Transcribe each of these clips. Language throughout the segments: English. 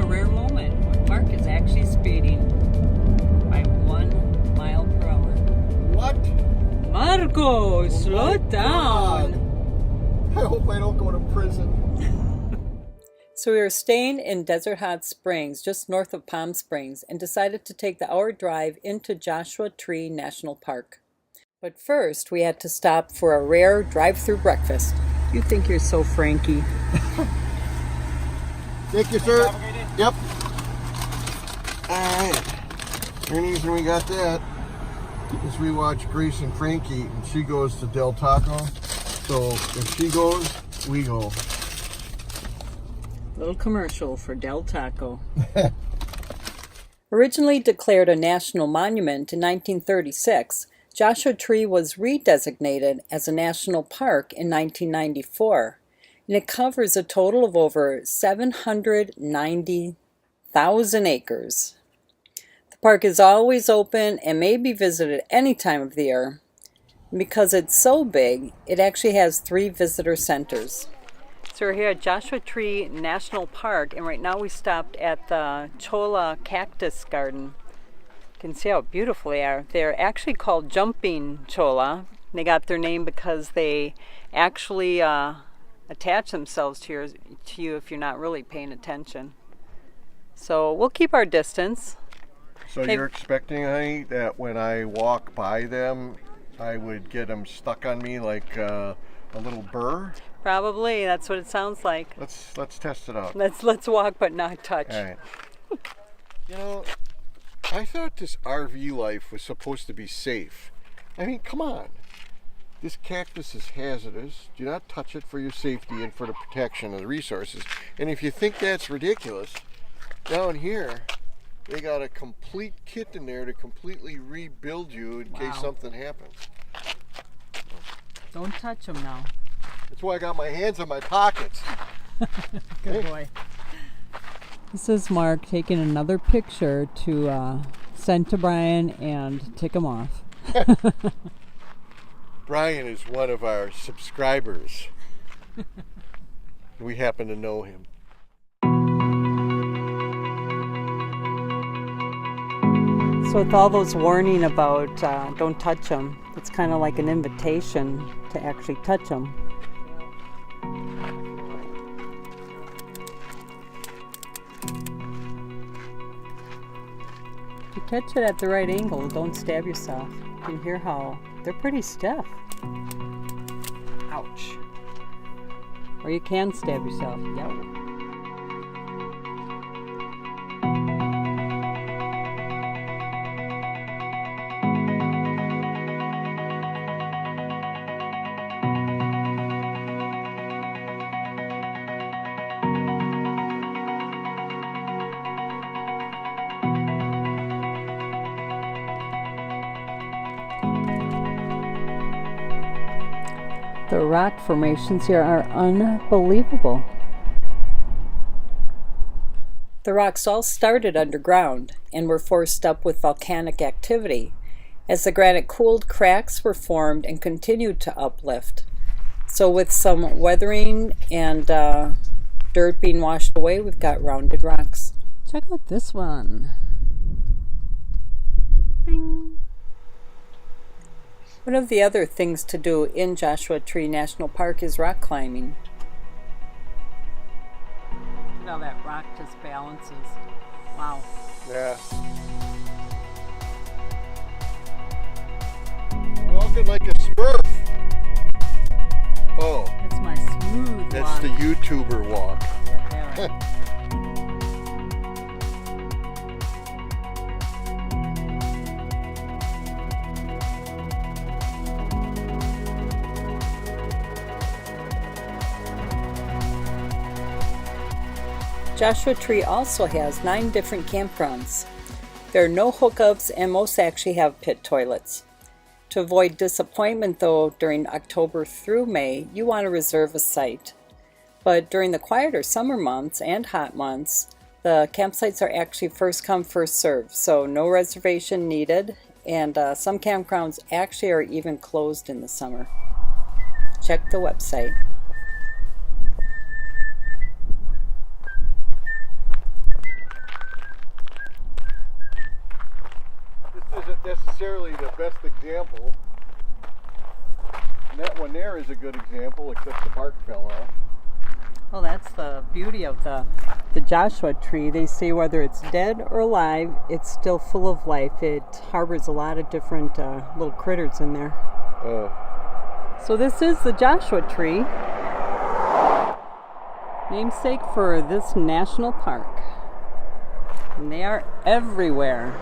a rare moment when Mark is actually speeding by 1 mile per hour. What? Marco, slow down. I hope I don't go to prison. So we were staying in Desert Hot Springs, just north of Palm Springs, and decided to take the hour drive into Joshua Tree National Park. But first, we had to stop for a rare drive-through breakfast. You think you're so Frankie. Thank you, sir. Yep. Alright. The reason we got that is we watch Grace and Frankie, and she goes to Del Taco. So if she goes, we go. Little commercial for Del Taco. Originally declared a national monument in 1936, Joshua Tree was redesignated as a national park in 1994, and it covers a total of over 790,000 acres. The park is always open and may be visited any time of the year. And because it's so big, it actually has 3 visitor centers. So we're here at Joshua Tree National Park, and right now we stopped at the Cholla Cactus Garden. You can see how beautiful they are. They're actually called Jumping Cholla. They got their name because they actually attach themselves to you if you're not really paying attention. So we'll keep our distance. So you're expecting, honey, that when I walk by them, I would get them stuck on me like a little burr? Probably, that's what it sounds like. Let's test it out. Let's walk but not touch. All right. You know, I thought this RV life was supposed to be safe. I mean, come on. This cactus is hazardous. Do not touch it for your safety and for the protection of the resources. And if you think that's ridiculous, down here, they got a complete kit in there to completely rebuild you in case something happens. Don't touch them now. That's why I got my hands in my pockets. Good boy. This is Mark taking another picture to send to Brian and tick him off. Brian is one of our subscribers. We happen to know him. So with all those warning about don't touch them, it's kind of like an invitation to actually touch them. If you catch it at the right angle, don't stab yourself. You can hear how they're pretty stiff. Ouch. Or you can stab yourself. Yep. The rock formations here are unbelievable. The rocks all started underground and were forced up with volcanic activity. As the granite cooled, cracks were formed and continued to uplift. So with some weathering and dirt being washed away, we've got rounded rocks. Check out this one. Bing. One of the other things to do in Joshua Tree National Park is rock climbing. Look at how that rock just balances. Wow. Yeah. Walking like a smurf. Oh. That's my smooth That's walk. the YouTuber walk. Yeah, right. Joshua Tree also has 9 different campgrounds. There are no hookups and most actually have pit toilets. To avoid disappointment though, during October through May, you want to reserve a site. But during the quieter summer months and hot months, the campsites are actually first come first served, so no reservation needed, and some campgrounds actually are even closed in the summer. Check the website. not necessarily the best example. And that one there is a good example, except the bark fell off. Well, that's the beauty of the Joshua tree. They say whether it's dead or alive, it's still full of life. It harbors a lot of different little critters in there. So this is the Joshua tree, namesake for this national park. And they are everywhere.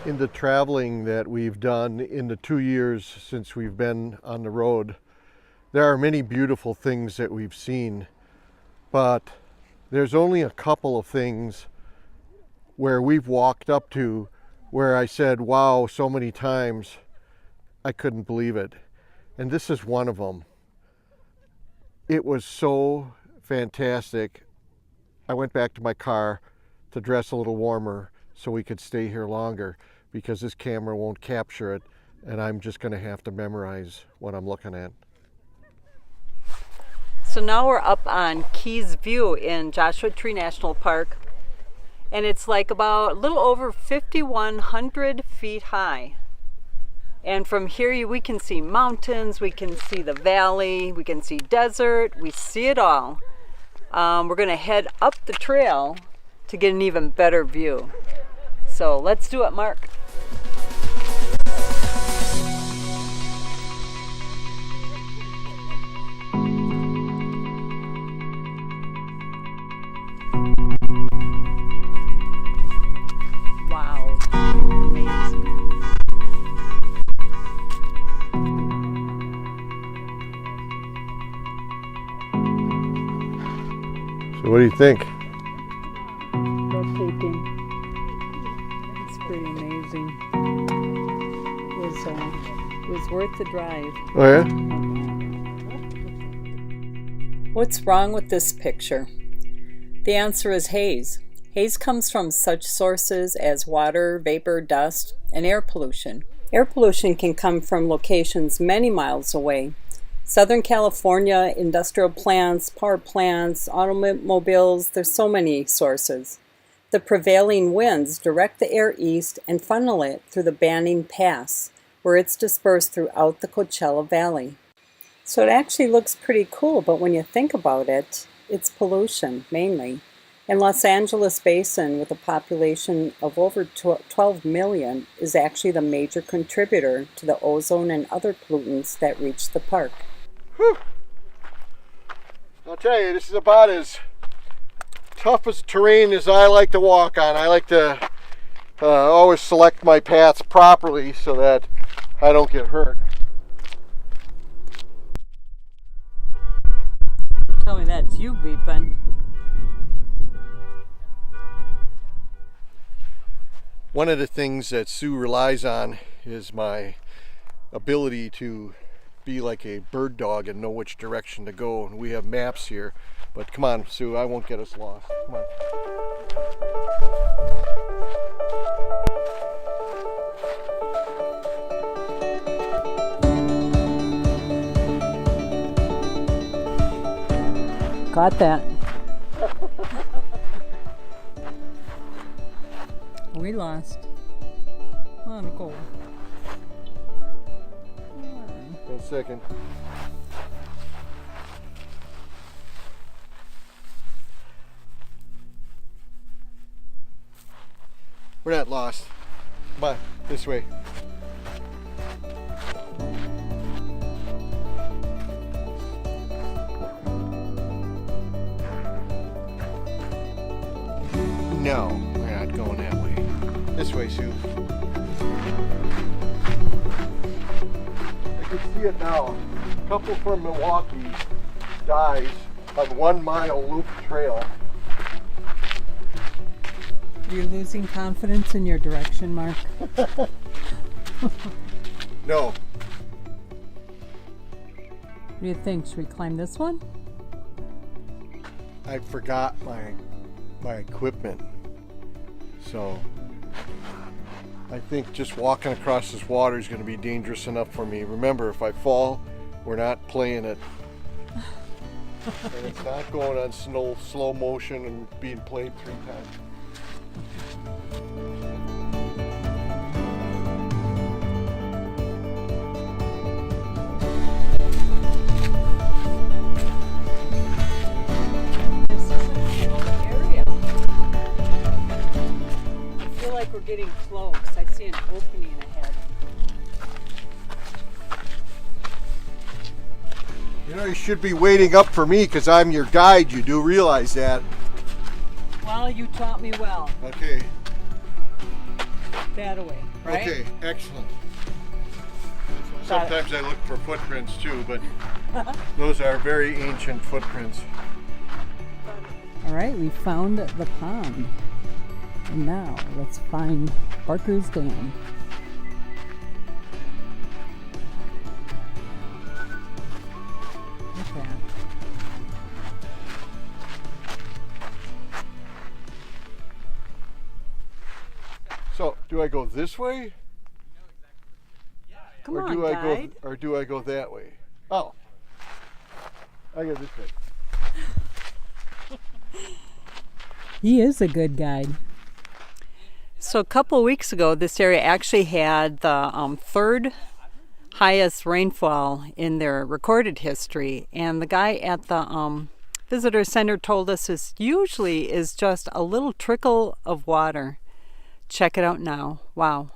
In the traveling that we've done in the 2 years since we've been on the road, there are many beautiful things that we've seen, but there's only a couple of things where we've walked up to where I said, wow, so many times I couldn't believe it. And this is one of them. It was so fantastic. I went back to my car to dress a little warmer so we could stay here longer, because this camera won't capture it and I'm just going to have to memorize what I'm looking at. So now we're up on Keys View in Joshua Tree National Park, and it's like about a little over 5,100 feet high. And from here we can see mountains, we can see the valley, we can see desert, we see it all. We're going to head up the trail to get an even better view. So let's do it, Mark. Wow, amazing. So what do you think? Breathtaking. It's pretty amazing. It was worth the drive. Oh yeah? What's wrong with this picture? The answer is haze. Haze comes from such sources as water, vapor, dust, and air pollution. Air pollution can come from locations many miles away. Southern California, industrial plants, power plants, automobiles, there's so many sources. The prevailing winds direct the air east and funnel it through the Banning Pass, where it's dispersed throughout the Coachella Valley. So it actually looks pretty cool, but when you think about it, it's pollution mainly. And Los Angeles Basin, with a population of over 12 million, is actually the major contributor to the ozone and other pollutants that reach the park. Whew. I'll tell you, this is about as tough as terrain as I like to walk on. I like to always select my paths properly so that I don't get hurt. Tell me that's you beeping. One of the things that Sue relies on is my ability to be like a bird dog and know which direction to go. And we have maps here, but come on, Sue, I won't get us lost. Come on. Got that. We lost. Come on, Nicole. 1 second. We're not lost. Come on, this way. No, we're not going that way. This way, Sue. I can see it now. A couple from Milwaukee dies on 1 mile loop trail. You're losing confidence in your direction, Mark. No. What do you think? Should we climb this one? I forgot my equipment. So I think just walking across this water is going to be dangerous enough for me. Remember, if I fall, we're not playing it. And it's not going on slow motion and being played 3 times. getting close. I see an opening ahead. You know, you should be waiting up for me because I'm your guide. You do realize that. Well, you taught me well. Okay. That away, right? Okay, excellent. Sometimes I look for footprints too, but those are very ancient footprints. All right, we found the pond. And now let's find Barker's Dam. Look at that. So, do I go this way? Come or on, do I guide. go or do I go that way? Oh. I go this way. He is a good guide. So a couple of weeks ago, this area actually had the third highest rainfall in their recorded history. And the guy at the visitor center told us this usually is just a little trickle of water. Check it out now. Wow.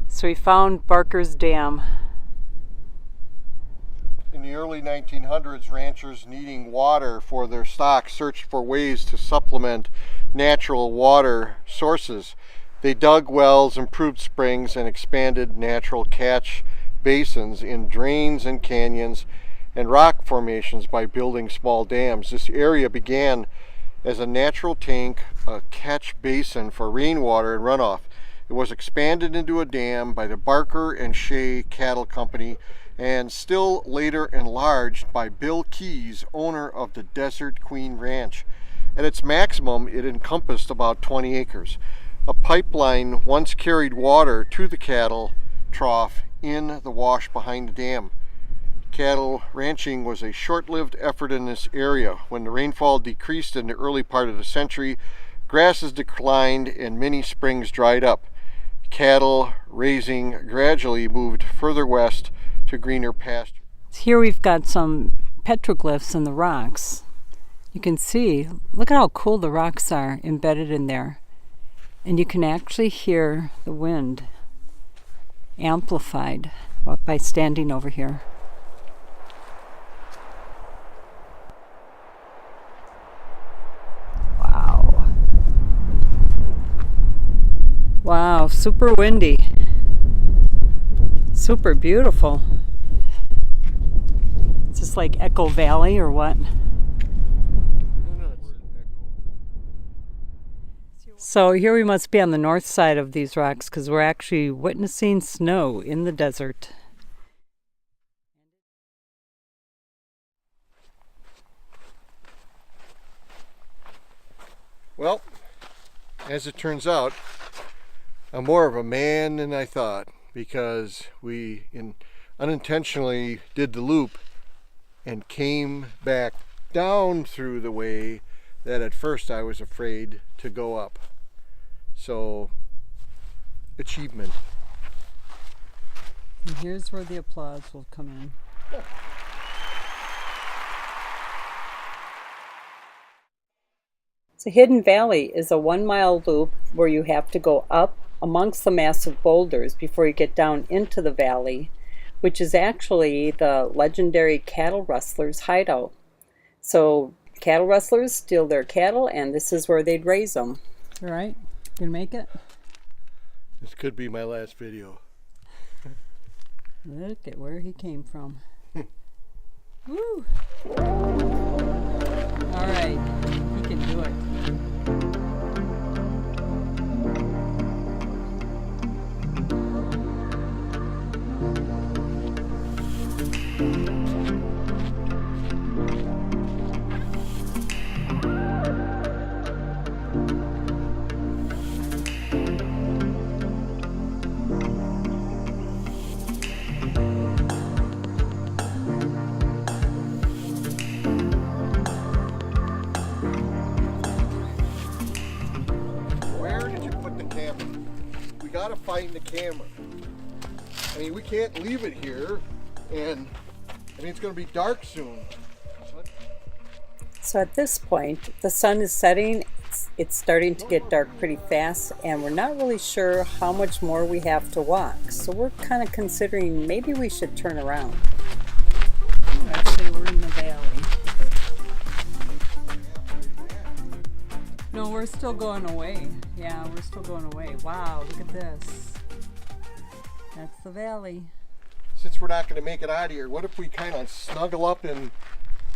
So we found Barker's Dam. In the early 1900s, ranchers needing water for their stock searched for ways to supplement natural water sources. They dug wells, improved springs, and expanded natural catch basins in drains and canyons and rock formations by building small dams. This area began as a natural tank, a catch basin for rainwater and runoff. It was expanded into a dam by the Barker and Shea Cattle Company and still later enlarged by Bill Keyes, owner of the Desert Queen Ranch. At its maximum, it encompassed about 20 acres. A pipeline once carried water to the cattle trough in the wash behind the dam. Cattle ranching was a short-lived effort in this area. When the rainfall decreased in the early part of the century, grasses declined and many springs dried up. Cattle raising gradually moved further west to greener pasture. Here we've got some petroglyphs in the rocks. You can see, look at how cool the rocks are embedded in there. And you can actually hear the wind amplified by standing over here. Wow. Wow, super windy. Super beautiful. Is this like Echo Valley or what? So here we must be on the north side of these rocks because we're actually witnessing snow in the desert. Well, as it turns out, I'm more of a man than I thought, because we unintentionally did the loop and came back down through the way that at first I was afraid to go up. So, achievement. And here's where the applause will come in. So Hidden Valley is a 1-mile loop where you have to go up amongst the massive boulders before you get down into the valley, which is actually the legendary cattle rustlers' hideout. So cattle rustlers steal their cattle, and this is where they'd raise them. All right, gonna make it? This could be my last video. Look at where he came from. Woo! All right, he can do it. We gotta find the camera. I mean, we can't leave it here, and I mean, it's gonna be dark soon. So at this point, the sun is setting, it's starting to get dark pretty fast, and we're not really sure how much more we have to walk. So we're kind of considering maybe we should turn around. Actually, we're in the valley. No, we're still going away. Yeah, we're still going away. Wow, look at this. That's the valley. Since we're not going to make it out of here, what if we kind of snuggle up and,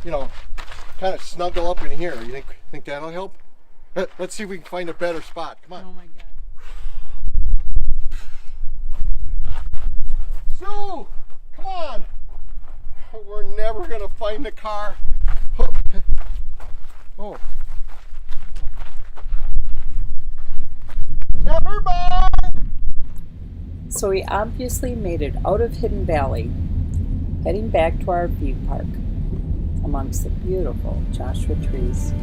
kind of snuggle up in here? You think that'll help? Let's see if we can find a better spot. Come on. Oh my God. So, come on. We're never going to find the car. Oh. Never mind. So we obviously made it out of Hidden Valley, heading back to our RV park amongst the beautiful Joshua trees.